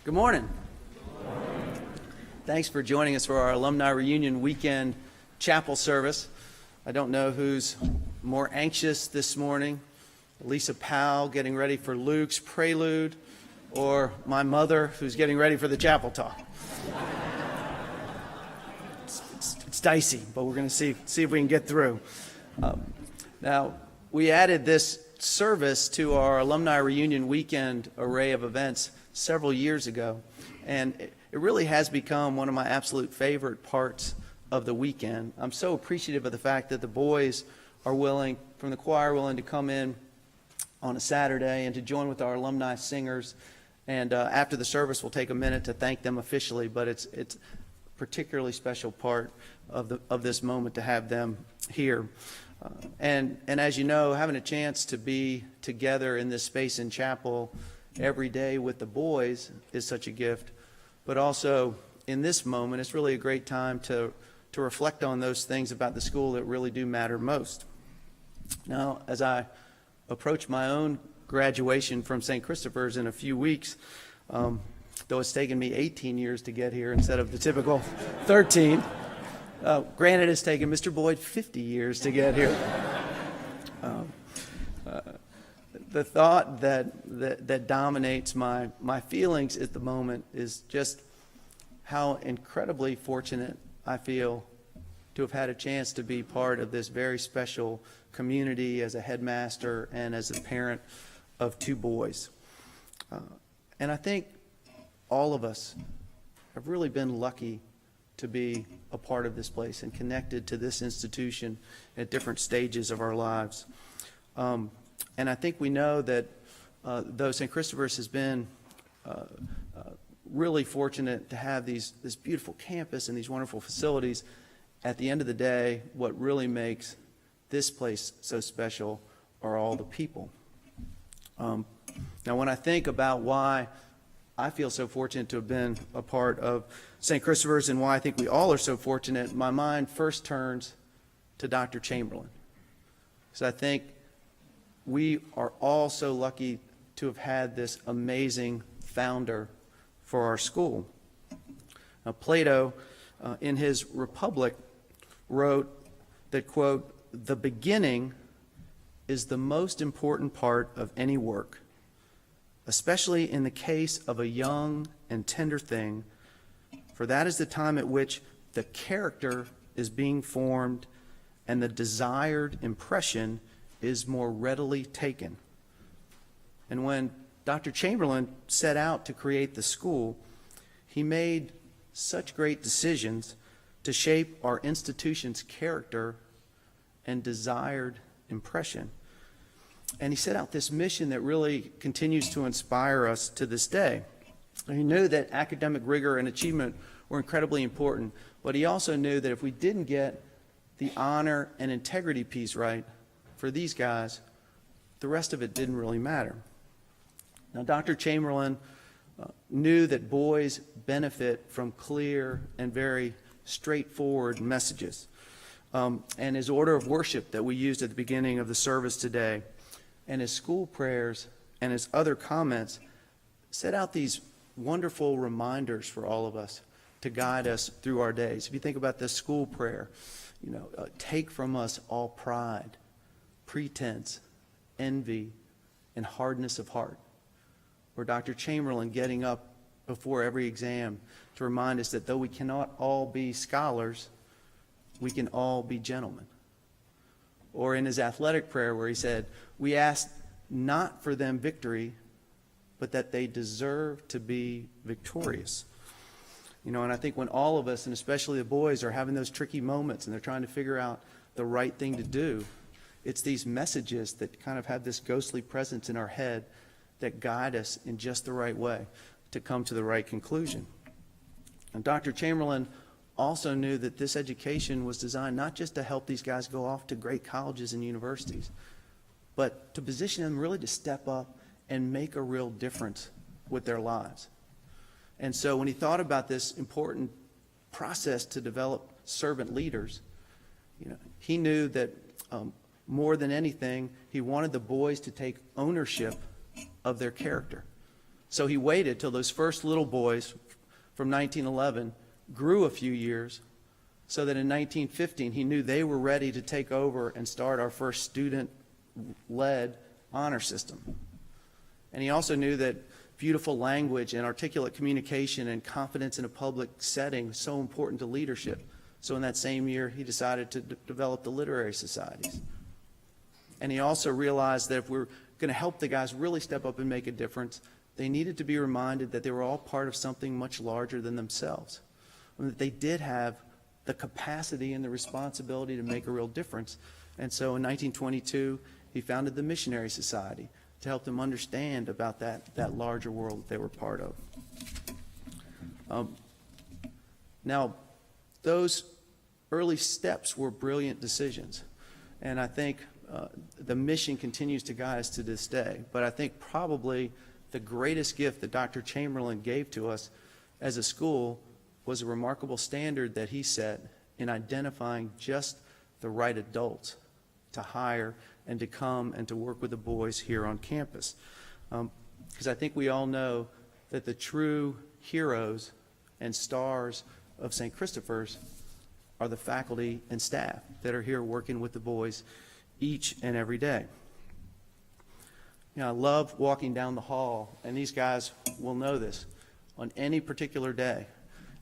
Good morning. Thanks for joining us for our Alumni Reunion Weekend Chapel service. I don't know who's more anxious this morning, Lisa Powell getting ready for Luke's prelude, or my mother who's getting ready for the chapel talk. It's dicey, but we're going to see if we can get through. Now, we added this service to our Alumni Reunion Weekend array of events several years ago, and it really has become one of my absolute favorite parts of the weekend. I'm so appreciative of the fact that the boys are willing, from the choir, willing to come in on a Saturday and to join with our alumni singers. And after the service, we'll take a minute to thank them officially, but it's a particularly special part of this moment to have them here. And as you know, having a chance to be together in this space in chapel every day with the boys is such a gift. But also in this moment, it's really a great time to reflect on those things about the school that really do matter most. Now, as I approach my own graduation from St. Christopher's in a few weeks, though it's taken me 18 years to get here instead of the typical 13, granted it's taken Mr. Boyd 50 years to get here. The thought that dominates my feelings at the moment is just how incredibly fortunate I feel to have had a chance to be part of this very special community as a headmaster and as a parent of two boys. And I think all of us have really been lucky to be a part of this place and connected to this institution at different stages of our lives. And I think we know that though St. Christopher's has been really fortunate to have this beautiful campus and these wonderful facilities, at the end of the day, what really makes this place so special are all the people. Now, when I think about why I feel so fortunate to have been a part of St. Christopher's and why I think we all are so fortunate, my mind first turns to Dr. Chamberlain. So I think we are all so lucky to have had this amazing founder for our school. Now, Plato, in his Republic, wrote that, quote, "The beginning is the most important part of any work, especially in the case of a young and tender thing, for that is the time at which the character is being formed and the desired impression is more readily taken." And when Dr. Chamberlain set out to create the school, he made such great decisions to shape our institution's character and desired impression. And he set out this mission that really continues to inspire us to this day. And he knew that academic rigor and achievement were incredibly important, but he also knew that if we didn't get the honor and integrity piece right for these guys, the rest of it didn't really matter. Now, Dr. Chamberlain knew that boys benefit from clear and very straightforward messages. And his order of worship that we used at the beginning of the service today, and his school prayers and his other comments set out these wonderful reminders for all of us to guide us through our days. If you think about this school prayer, take from us all pride, pretense, envy, and hardness of heart. Or Dr. Chamberlain getting up before every exam to remind us that though we cannot all be scholars, we can all be gentlemen. Or in his athletic prayer where he said, "We ask not for them victory, but that they deserve to be victorious." And I think when all of us, and especially the boys, are having those tricky moments and they're trying to figure out the right thing to do, it's these messages that kind of have this ghostly presence in our head that guide us in just the right way to come to the right conclusion. And Dr. Chamberlain also knew that this education was designed not just to help these guys go off to great colleges and universities, but to position them really to step up and make a real difference with their lives. And so when he thought about this important process to develop servant leaders, he knew that more than anything, he wanted the boys to take ownership of their character. So he waited till those first little boys from 1911 grew a few years, so that in 1915 he knew they were ready to take over and start our first student-led honor system. And he also knew that beautiful language and articulate communication and confidence in a public setting was so important to leadership. So in that same year, he decided to develop the literary societies. And he also realized that if we're going to help the guys really step up and make a difference, they needed to be reminded that they were all part of something much larger than themselves, and that they did have the capacity and the responsibility to make a real difference. And so in 1922, he founded the Missionary Society to help them understand about that larger world that they were part of. Now, those early steps were brilliant decisions, and I think the mission continues to guide us to this day. But I think probably the greatest gift that Dr. Chamberlain gave to us as a school was a remarkable standard that he set in identifying just the right adults to hire and to come and to work with the boys here on campus. Because I think we all know that the true heroes and stars of St. Christopher's are the faculty and staff that are here working with the boys each and every day. You know, I love walking down the hall, and these guys will know this, on any particular day.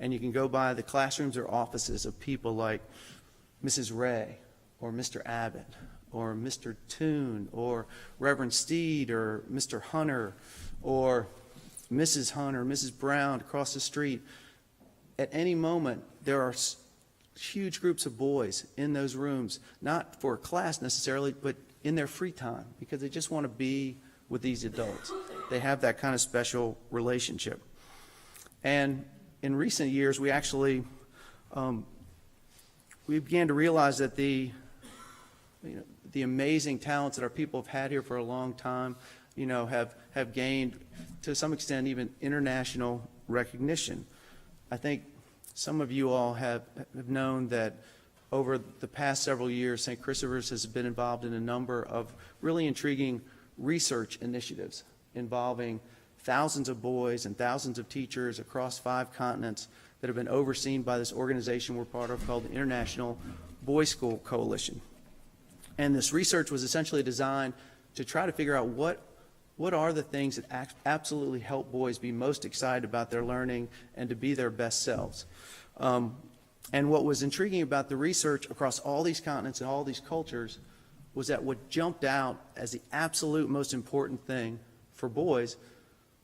And you can go by the classrooms or offices of people like Mrs. Ray or Mr. Abbott or Mr. Toon or Reverend Steed or Mr. Hunter or Mrs. Hunter, Mrs. Brown across the street. At any moment, there are huge groups of boys in those rooms, not for class necessarily, but in their free time, because they just want to be with these adults. They have that kind of special relationship. And in recent years, we actually we began to realize that the amazing talents that our people have had here for a long time, have gained, to some extent, even international recognition. I think some of you all have known that over the past several years, St. Christopher's has been involved in a number of really intriguing research initiatives involving thousands of boys and thousands of teachers across 5 continents that have been overseen by this organization we're part of called the International Boys School Coalition. And this research was essentially designed to try to figure out what are the things that absolutely help boys be most excited about their learning and to be their best selves. And what was intriguing about the research across all these continents and all these cultures was that what jumped out as the absolute most important thing for boys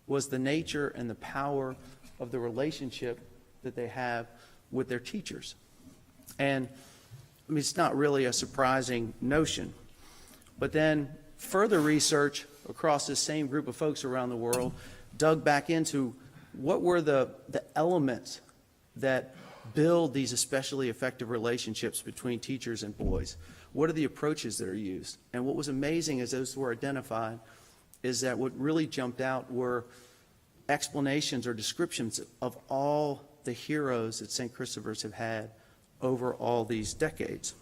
was the nature and the power of the relationship that they have with their teachers. And I mean, it's not really a surprising notion. But then further research across this same group of folks around the world dug back into what were the elements that build these especially effective relationships between teachers and boys. What are the approaches that are used? And what was amazing as those were identified is that what really jumped out were explanations or descriptions of all the heroes that St. Christopher's have had over all these decades.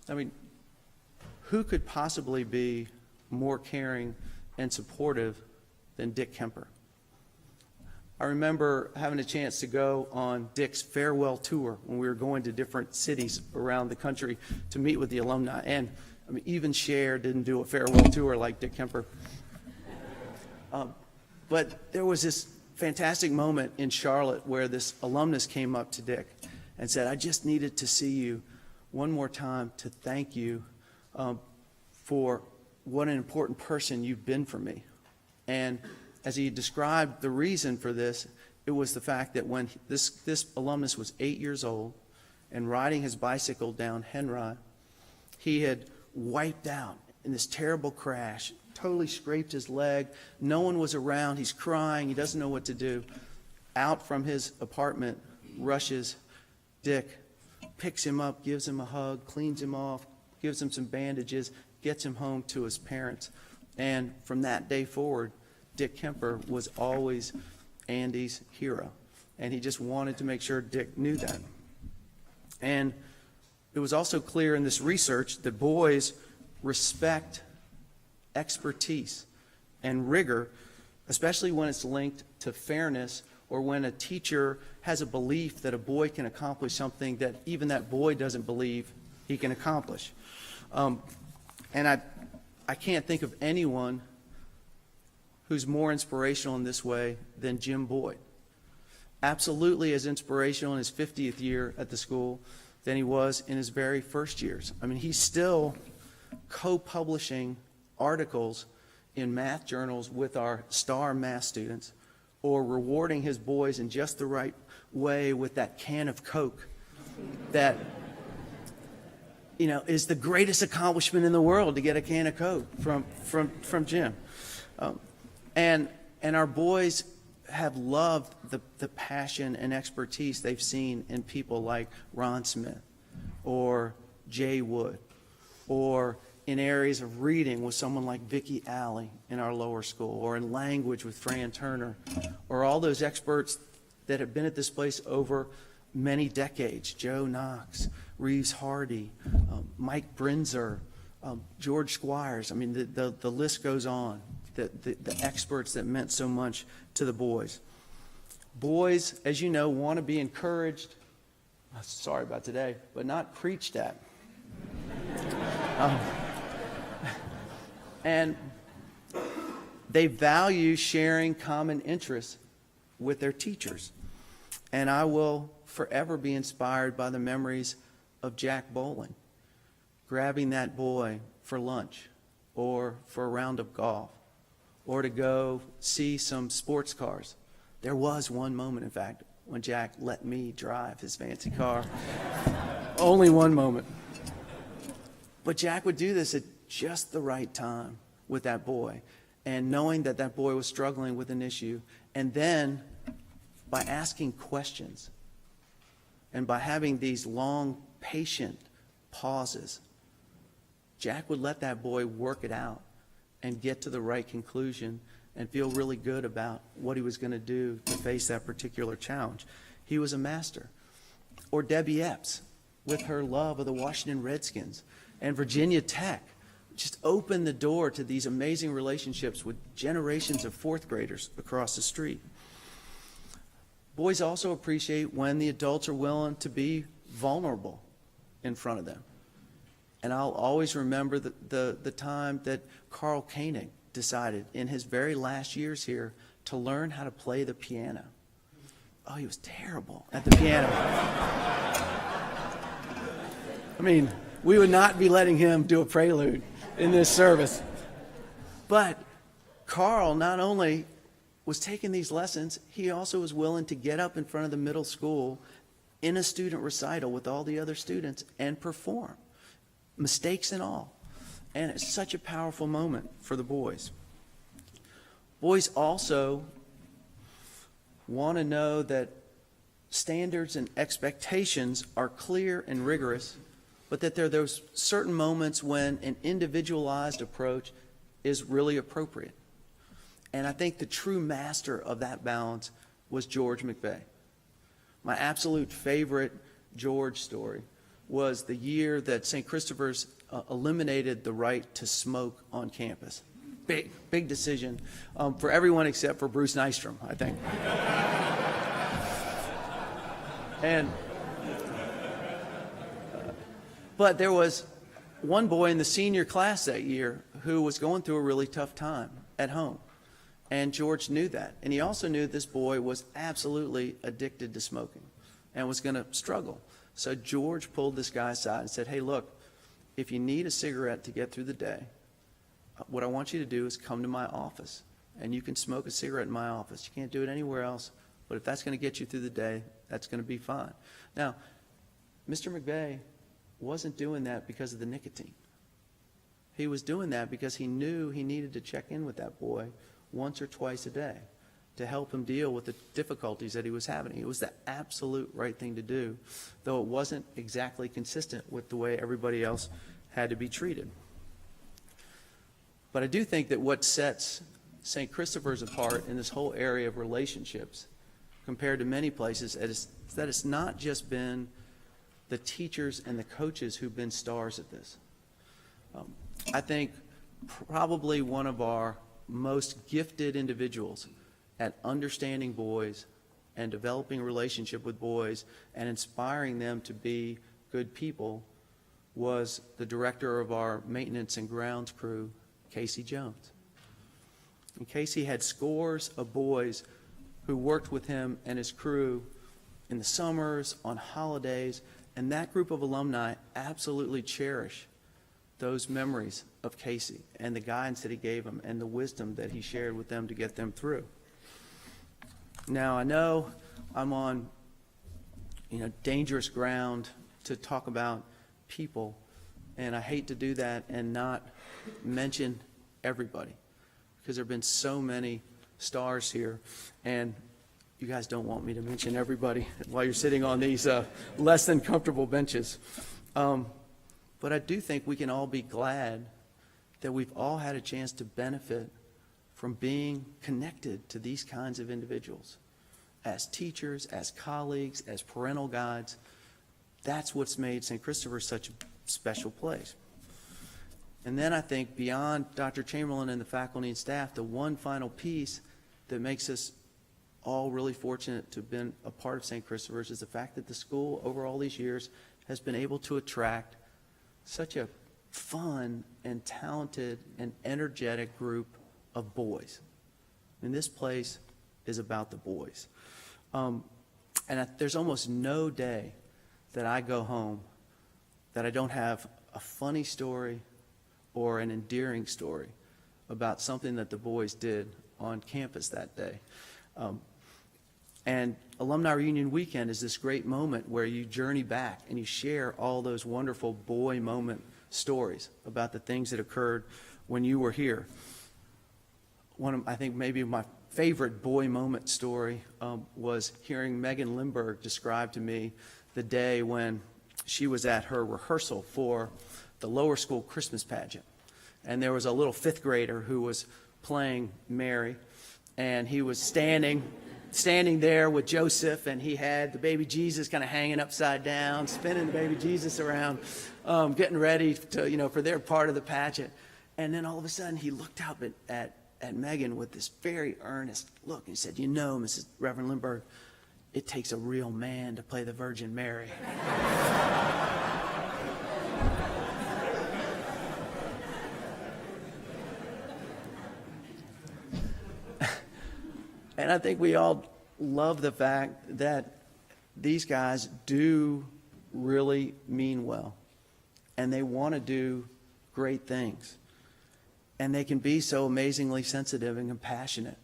I mean, who could possibly be more caring and supportive than Dick Kemper? I remember having a chance to go on Dick's farewell tour when we were going to different cities around the country to meet with the alumni. And I mean, even Cher didn't do a farewell tour like Dick Kemper. But there was this fantastic moment in Charlotte where this alumnus came up to Dick and said, "I just needed to see you one more time to thank you for what an important person you've been for me." And as he described the reason for this, it was the fact that when this alumnus was 8 years old and riding his bicycle down Henry, he had wiped out in this terrible crash, totally scraped his leg. No one was around. He's crying. He doesn't know what to do. Out from his apartment rushes Dick, picks him up, gives him a hug, cleans him off, gives him some bandages, gets him home to his parents. And from that day forward, Dick Kemper was always Andy's hero. And he just wanted to make sure Dick knew that. And it was also clear in this research that boys respect expertise and rigor especially when it's linked to fairness, or when a teacher has a belief that a boy can accomplish something that even that boy doesn't believe he can accomplish. And I can't think of anyone who's more inspirational in this way than Jim Boyd. Absolutely as inspirational in his 50th year at the school than he was in his very first years. I mean, he's still co-publishing articles in math journals with our star math students, or rewarding his boys in just the right way with that can of Coke that, you know, is the greatest accomplishment in the world, to get a can of Coke from Jim. And our boys have loved the passion and expertise they've seen in people like Ron Smith or Jay Wood, or in areas of reading with someone like Vicki Alley in our lower school, or in language with Fran Turner, or all those experts that have been at this place over many decades: Joe Knox, Reeves Hardy, Mike Brinzer, George Squires. I mean, the list goes on. The experts that meant so much to the boys. Boys, as you know, want to be encouraged, sorry about today, but not preached at. And they value sharing common interests with their teachers. And I will forever be inspired by the memories of Jack Bowling, grabbing that boy for lunch, or for a round of golf, or to go see some sports cars. There was one moment, in fact, when Jack let me drive his fancy car. Only one moment. But Jack would do this at just the right time with that boy, and knowing that that boy was struggling with an issue, and then by asking questions and by having these long, patient pauses, Jack would let that boy work it out and get to the right conclusion and feel really good about what he was going to do to face that particular challenge. He was a master. Or Debbie Epps, with her love of the Washington Redskins and Virginia Tech, just opened the door to these amazing relationships with generations of fourth graders across the street. Boys also appreciate when the adults are willing to be vulnerable in front of them. And I'll always remember the time that Carl Koenig decided in his very last years here to learn how to play the piano. Oh, he was terrible at the piano. I mean, we would not be letting him do a prelude in this service. But Carl not only was taking these lessons, he also was willing to get up in front of the middle school in a student recital with all the other students and perform, mistakes and all. And it's such a powerful moment for the boys. Boys also want to know that standards and expectations are clear and rigorous, but that there are those certain moments when an individualized approach is really appropriate. And I think the true master of that balance was George McVeigh. My absolute favorite George story was the year that St. Christopher's eliminated the right to smoke on campus. Big decision for everyone except for Bruce Nystrom, I think. But there was one boy in the senior class that year who was going through a really tough time at home. And George knew that. And he also knew this boy was absolutely addicted to smoking and was going to struggle. So George pulled this guy aside and said, hey, look, if you need a cigarette to get through the day, what I want you to do is come to my office. And you can smoke a cigarette in my office. You can't do it anywhere else. But if that's going to get you through the day, that's going to be fine. Now, Mr. McVeigh wasn't doing that because of the nicotine. He was doing that because he knew he needed to check in with that boy once or twice a day to help him deal with the difficulties that he was having. It was the absolute right thing to do, though it wasn't exactly consistent with the way everybody else had to be treated. But I do think that what sets St. Christopher's apart in this whole area of relationships compared to many places is that it's not just been the teachers and the coaches who've been stars at this. I think probably one of our most gifted individuals at understanding boys and developing a relationship with boys and inspiring them to be good people was the director of our maintenance and grounds crew, Casey Jones. And Casey had scores of boys who worked with him and his crew in the summers, on holidays, and that group of alumni absolutely cherish those memories of Casey and the guidance that he gave them and the wisdom that he shared with them to get them through. Now, I know I'm on, dangerous ground to talk about people, and I hate to do that and not mention everybody, because there have been so many stars here, and you guys don't want me to mention everybody while you're sitting on these less than comfortable benches. But I do think we can all be glad that we've all had a chance to benefit from being connected to these kinds of individuals. As teachers, as colleagues, as parental guides, that's what's made St. Christopher such a special place. And then I think beyond Dr. Chamberlain and the faculty and staff, the one final piece that makes us all really fortunate to have been a part of St. Christopher's is the fact that the school over all these years has been able to attract such a fun and talented and energetic group of boys. And this place is about the boys. There's almost no day that I go home that I don't have a funny story or an endearing story about something that the boys did on campus that day. And Alumni Reunion Weekend is this great moment where you journey back and you share all those wonderful boy moment stories about the things that occurred when you were here. I think maybe my favorite boy moment story was hearing Megan Lindbergh describe to me the day when she was at her rehearsal for the lower school Christmas pageant. And there was a little fifth grader who was playing Mary, and he was standing there with Joseph, and he had the baby Jesus kind of hanging upside down, spinning the baby Jesus around, getting ready to, for their part of the pageant. And then all of a sudden he looked up at Megan with this very earnest look, and he said, Mrs. Reverend Lindbergh, it takes a real man to play the Virgin Mary. And I think we all love the fact that these guys do really mean well, and they want to do great things. And they can be so amazingly sensitive and compassionate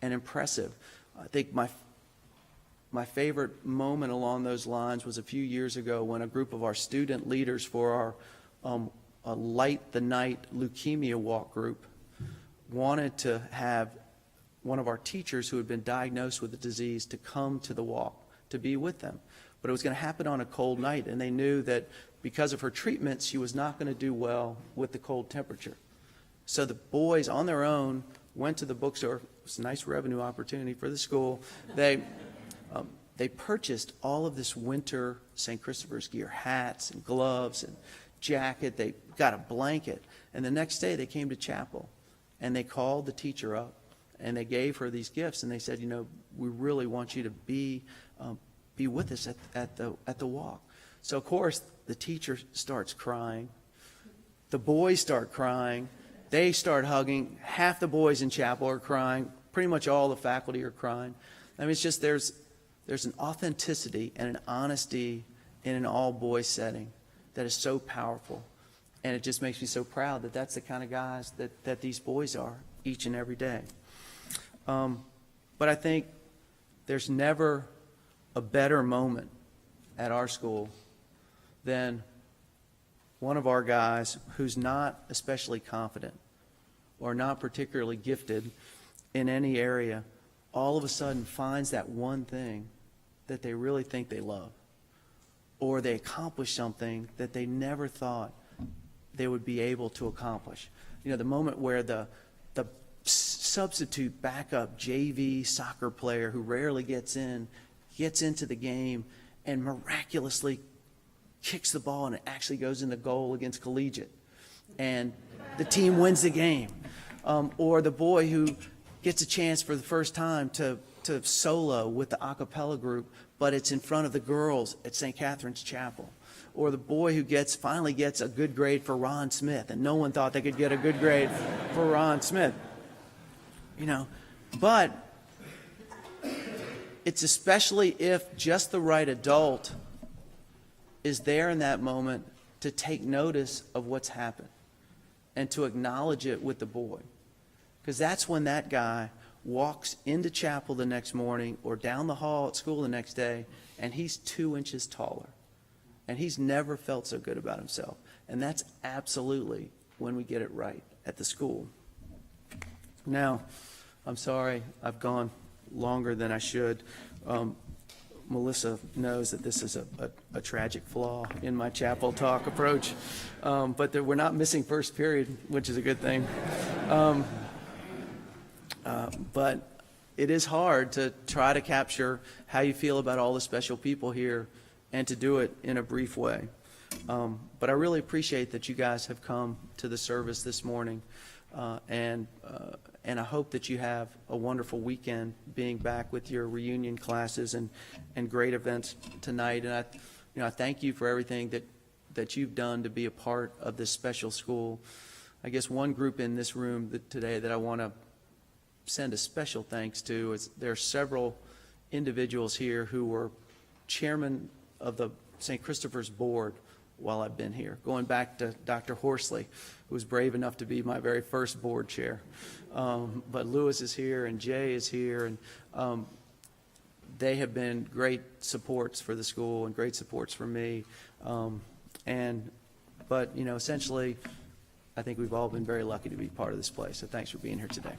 and impressive. I think my favorite moment along those lines was a few years ago when a group of our student leaders for our Light the Night Leukemia Walk group wanted to have one of our teachers who had been diagnosed with the disease to come to the walk, to be with them. But it was going to happen on a cold night, and they knew that because of her treatment, she was not going to do well with the cold temperature. So the boys, on their own, went to the bookstore. It was a nice revenue opportunity for the school. They purchased all of this winter St. Christopher's gear, hats and gloves and jacket. They got a blanket. And the next day they came to chapel, and they called the teacher up, and they gave her these gifts, and they said, we really want you to be with us at the walk. So, of course, the teacher starts crying. The boys start crying. They start hugging. Half the boys in chapel are crying. Pretty much all the faculty are crying. I mean, it's just there's an authenticity and an honesty in an all-boys setting that is so powerful. And it just makes me so proud that that's the kind of guys that these boys are each and every day. But I think there's never a better moment at our school than one of our guys who's not especially confident or not particularly gifted in any area all of a sudden finds that one thing that they really think they love, or they accomplish something that they never thought they would be able to accomplish. The moment where the substitute backup JV soccer player who rarely gets into the game and miraculously kicks the ball and it actually goes in the goal against collegiate, and the team wins the game. or the boy who gets a chance for the first time to solo with the a cappella group, but it's in front of the girls at St. Catherine's Chapel. Or the boy who finally gets a good grade for Ron Smith, and no one thought they could get a good grade for Ron Smith. But it's especially if just the right adult is there in that moment to take notice of what's happened and to acknowledge it with the boy. Because that's when that guy walks into chapel the next morning or down the hall at school the next day, and he's 2 inches taller. And he's never felt so good about himself. And that's absolutely when we get it right at the school. Now, I'm sorry I've gone longer than I should. Melissa knows that this is a tragic flaw in my chapel talk approach. But we're not missing first period, which is a good thing. But it is hard to try to capture how you feel about all the special people here and to do it in a brief way. But I really appreciate that you guys have come to the service this morning. And I hope that you have a wonderful weekend being back with your reunion classes and great events tonight. And I thank you for everything that you've done to be a part of this special school. I guess one group in this room today that I want to send a special thanks to is there are several individuals here who were chairman of the St. Christopher's board while I've been here, going back to Dr. Horsley, who was brave enough to be my very first board chair. But Lewis is here and Jay is here, and they have been great supports for the school and great supports for me. But essentially, I think we've all been very lucky to be part of this place. So thanks for being here today.